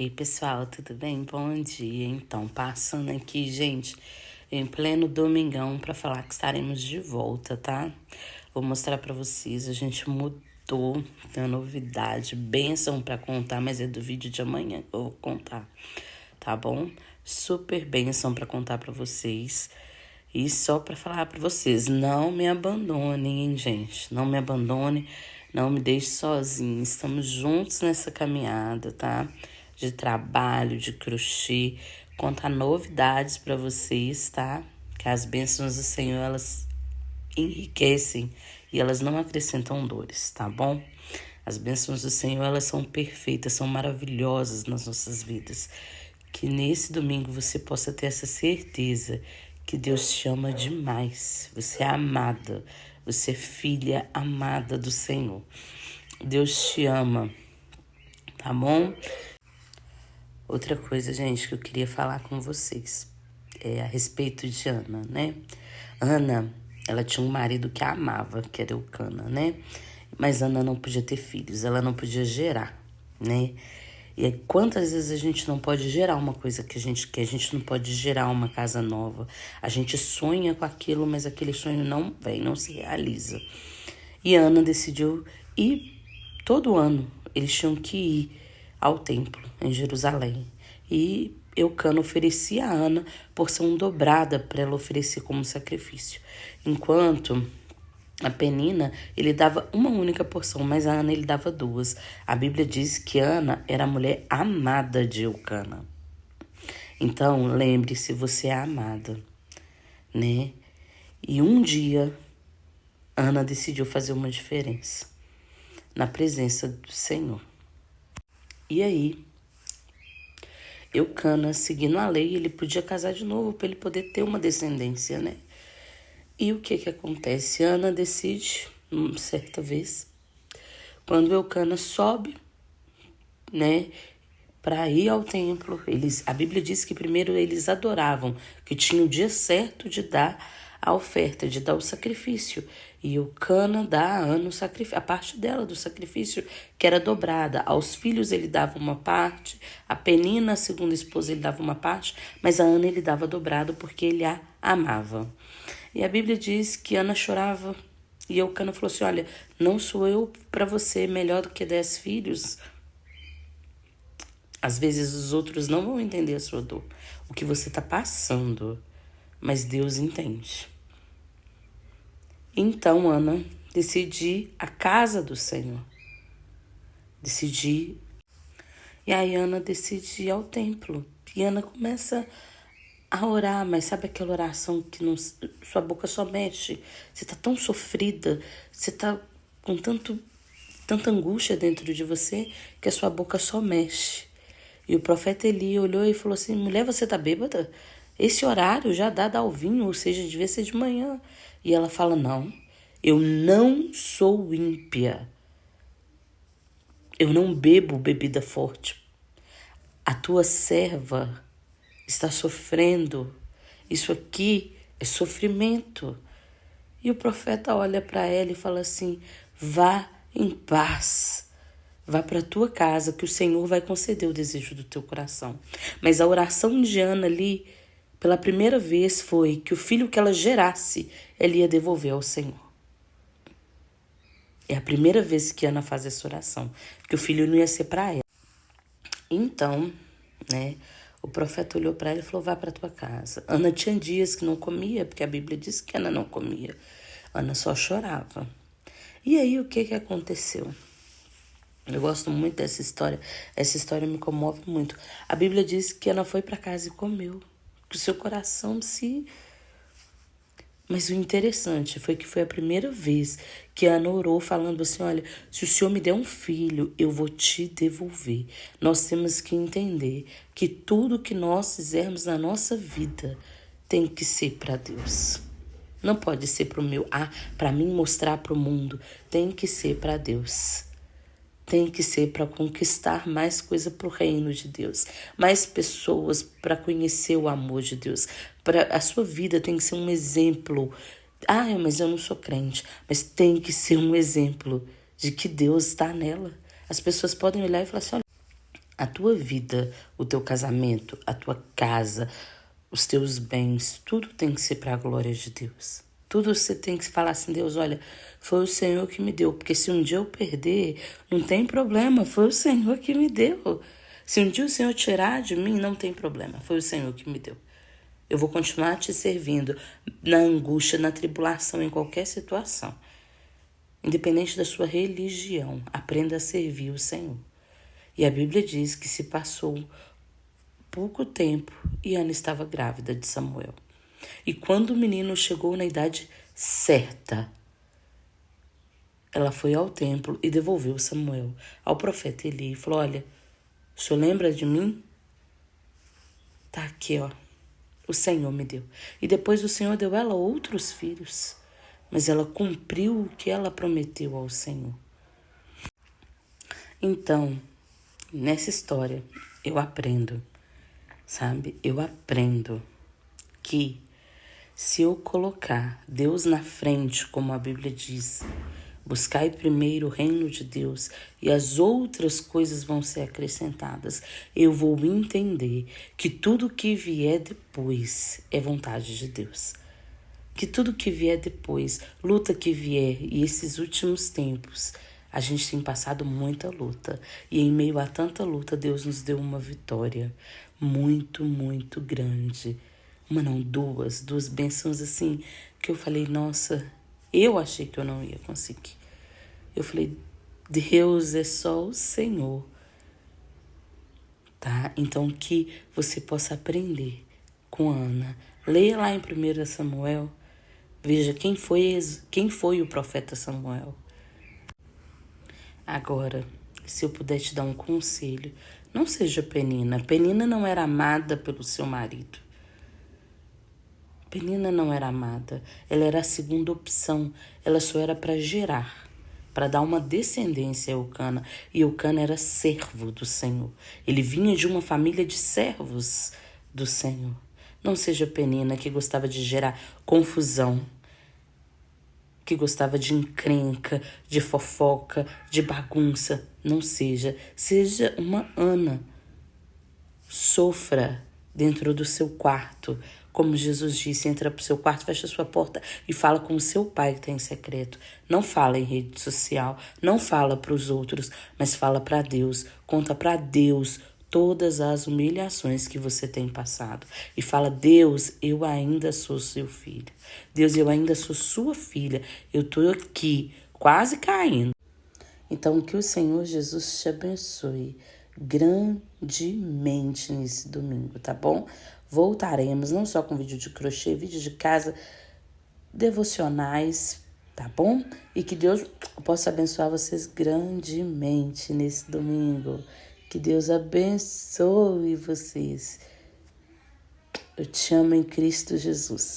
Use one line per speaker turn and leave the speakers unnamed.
Ei, pessoal, tudo bem? Bom dia. Então, passando aqui, gente, em pleno domingão para falar que estaremos de volta, tá? Vou mostrar para vocês, a gente mudou, tem uma novidade, bênção para contar, mas é do vídeo de amanhã que eu vou contar, tá bom? Super bênção para contar para vocês. E só para falar para vocês, não me abandonem, hein, gente? Não me abandone, não me deixe sozinho. Estamos juntos nessa caminhada, tá? De trabalho, de crochê, contar novidades para vocês, tá? Que as bênçãos do Senhor, elas enriquecem e elas não acrescentam dores, tá bom? As bênçãos do Senhor, elas são perfeitas, são maravilhosas nas nossas vidas. Que nesse domingo você possa ter essa certeza que Deus te ama demais. Você é amada, você é filha amada do Senhor. Deus te ama, tá bom? Outra coisa, gente, que eu queria falar com vocês é a respeito de Ana, né? Ana, ela tinha um marido que a amava, que era Eucana, né? Mas Ana não podia ter filhos, ela não podia gerar, né? E aí, quantas vezes a gente não pode gerar uma coisa que a gente quer, a gente não pode gerar uma casa nova. A gente sonha com aquilo, mas aquele sonho não vem, não se realiza. E Ana decidiu ir todo ano. Eles tinham que ir ao templo em Jerusalém. E Eucana oferecia a Ana porção dobrada para ela oferecer como sacrifício. Enquanto a Penina, ele dava uma única porção, mas a Ana ele dava duas. A Bíblia diz que Ana era a mulher amada de Eucana. Então, lembre-se, você é amada, né? E um dia, Ana decidiu fazer uma diferença na presença do Senhor. E aí, Eucana, seguindo a lei, ele podia casar de novo para ele poder ter uma descendência, né? E o que acontece? Ana decide, certa vez, quando Eucana sobe, né, para ir ao templo, a Bíblia diz que primeiro eles adoravam, que tinha o dia certo de dar a oferta, de dar o sacrifício. E Eucana dá a Ana a parte dela do sacrifício, que era dobrada. Aos filhos ele dava uma parte, a Penina, a segunda esposa, ele dava uma parte, mas a Ana ele dava dobrado porque ele a amava. E a Bíblia diz que Ana chorava e Eucana falou assim, olha, não sou eu para você melhor do que 10 filhos? Às vezes os outros não vão entender a sua dor, o que você está passando, mas Deus entende. Então Ana decidi a casa do Senhor. E aí Ana decide ir ao templo. E Ana começa a orar, mas sabe aquela oração que não, sua boca só mexe? Você tá tão sofrida, você tá com tanta angústia dentro de você que a sua boca só mexe. E o profeta Eli olhou e falou assim, mulher, você tá bêbada? Esse horário já dá ao vinho, ou seja, devia ser de manhã. E ela fala, não, eu não sou ímpia. Eu não bebo bebida forte. A tua serva está sofrendo. Isso aqui é sofrimento. E o profeta olha para ela e fala assim, vá em paz. Vá para a tua casa que o Senhor vai conceder o desejo do teu coração. Mas a oração de Ana ali, pela primeira vez, foi que o filho que ela gerasse, ela ia devolver ao Senhor. É a primeira vez que Ana faz essa oração, que o filho não ia ser para ela. Então, né, o profeta olhou para ela e falou, vá para a tua casa. Ana tinha dias que não comia, porque a Bíblia diz que Ana não comia. Ana só chorava. E aí o que aconteceu? Eu gosto muito dessa história. Essa história me comove muito. A Bíblia diz que Ana foi para casa e comeu. Que o seu coração se... Mas o interessante foi que foi a primeira vez que Ana orou falando assim, olha, se o Senhor me der um filho, eu vou te devolver. Nós temos que entender que tudo que nós fizermos na nossa vida tem que ser para Deus. Não pode ser para mim mostrar para o mundo. Tem que ser para Deus. Tem que ser para conquistar mais coisa para o reino de Deus. Mais pessoas para conhecer o amor de Deus. A sua vida tem que ser um exemplo. Mas eu não sou crente. Mas tem que ser um exemplo de que Deus está nela. As pessoas podem olhar e falar assim, olha, A tua vida, o teu casamento, a tua casa, os teus bens, tudo tem que ser para a glória de Deus. Tudo você tem que falar assim, Deus, olha, foi o Senhor que me deu. Porque se um dia eu perder, não tem problema, foi o Senhor que me deu. Se um dia o Senhor tirar de mim, não tem problema, foi o Senhor que me deu. Eu vou continuar te servindo na angústia, na tribulação, em qualquer situação. Independente da sua religião, aprenda a servir o Senhor. E a Bíblia diz que se passou pouco tempo e Ana estava grávida de Samuel. E quando o menino chegou na idade certa, ela foi ao templo e devolveu Samuel ao profeta Eli e falou, olha, o senhor lembra de mim? Tá aqui, ó. O Senhor me deu. E depois o Senhor deu ela outros filhos. Mas ela cumpriu o que ela prometeu ao Senhor. Então, nessa história, eu aprendo, sabe? Eu aprendo que se eu colocar Deus na frente, como a Bíblia diz, buscai primeiro o reino de Deus e as outras coisas vão ser acrescentadas, eu vou entender que tudo que vier depois é vontade de Deus. Que tudo que vier depois, luta que vier, e esses últimos tempos, a gente tem passado muita luta. E em meio a tanta luta, Deus nos deu uma vitória muito, muito grande. Uma não, duas bênçãos assim, que eu falei, nossa, eu achei que eu não ia conseguir. Eu falei, Deus é só o Senhor, tá? Então que você possa aprender com Ana. Leia lá em 1 Samuel, veja quem foi o profeta Samuel. Agora, se eu puder te dar um conselho, não seja Penina. Penina não era amada pelo seu marido. Penina não era amada, ela era a segunda opção, ela só era para gerar, para dar uma descendência a Eucana, e Eucana era servo do Senhor, ele vinha de uma família de servos do Senhor. Não seja Penina que gostava de gerar confusão, que gostava de encrenca, de fofoca, de bagunça, não seja, seja uma Ana, sofra dentro do seu quarto, como Jesus disse, entra para o seu quarto, fecha a sua porta e fala com o seu pai que está em secreto. Não fala em rede social, não fala para os outros, mas fala para Deus. Conta para Deus todas as humilhações que você tem passado. E fala, Deus, eu ainda sou seu filho. Deus, eu ainda sou sua filha. Eu estou aqui, quase caindo. Então, que o Senhor Jesus te abençoe grandemente nesse domingo, tá bom? Voltaremos não só com vídeo de crochê, vídeo de casa, devocionais, tá bom? E que Deus possa abençoar vocês grandemente nesse domingo. Que Deus abençoe vocês. Eu te amo em Cristo Jesus.